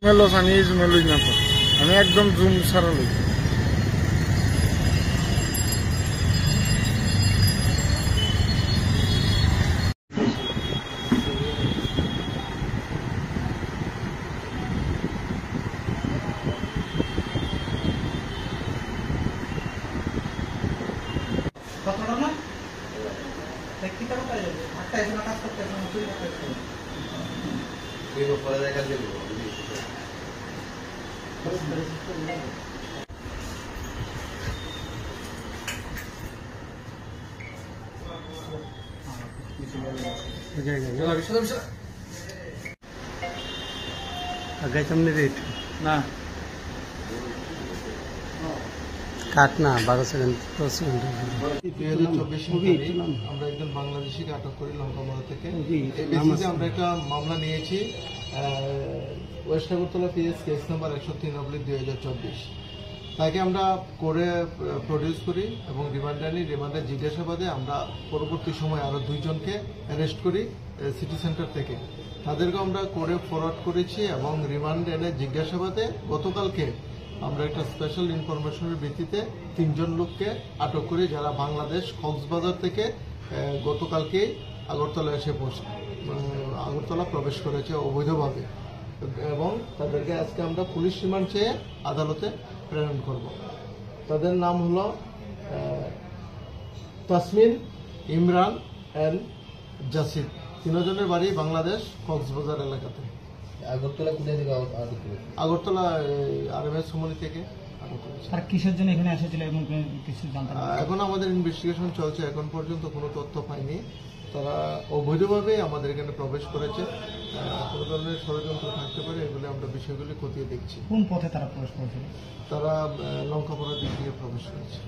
মেলো সানি এই জন্য লই না তো আমি একদম জুম ছাড়া লই। না কাটনা 12 সেকেন্ড 10 সেকেন্ড। 2024 আমরা একজন বাংলাদেশিকে আটক করি লঙ্কামোড়া থেকে। এই বেসিসে আমরা একটা মামলা নিয়েছি West Agartala PS case number 103/2024। তাকে আমরা করে প্রডিউস করি এবং রিমান্ডে আনি। রিমান্ডে জিজ্ঞাসাবাদে আমরা পরবর্তী সময় আরো 2 জনকে অ্যারেস্ট করি সিটি সেন্টার থেকে। তাদেরকে আমরা করে ফরওয়ার্ড করেছি এবং রিমান্ডে এনে জিজ্ঞাসাবাদে গতকালকে আমরা একটা স্পেশাল ইনফরমেশনের ভিত্তিতে 3 জন লোককে আটক করি, যারা বাংলাদেশ কক্সবাজার থেকে গতকালকে আগরতলা এসে আগরতলা প্রবেশ করেছে অবৈধভাবে এবং তাদেরকে আজকে আমরা পুলিশ রিমান্ড চেয়ে আদালতে প্রেরণ করব। তাদের নাম হলো তাসমিন, ইমরান এন্ড জাসিদ। 3 জনের বাড়ি বাংলাদেশ কক্সবাজার এলাকাতে। আগরতলা কোথায় থেকে আটক করেছে? আগরতলা আরএমএস সমনি থেকে আটক করেছে। আর কিসের জন্য এখানে এসেছিল এবং কিছু জানতে এখন আমাদের ইনভেস্টিগেশন চলছে, এখন পর্যন্ত কোনো তথ্য পাইনি। তারা অবৈধভাবে আমাদের এখানে প্রবেশ করেছে, কোনো ধরনের ষড়যন্ত্র থাকতে পারে, এগুলো আমরা বিষয়গুলি খতিয়ে দেখছি। কোন পথে তারা প্রবেশ করেছিল? তারা লঙ্কাপাড়ার দিক দিয়ে প্রবেশ করেছে।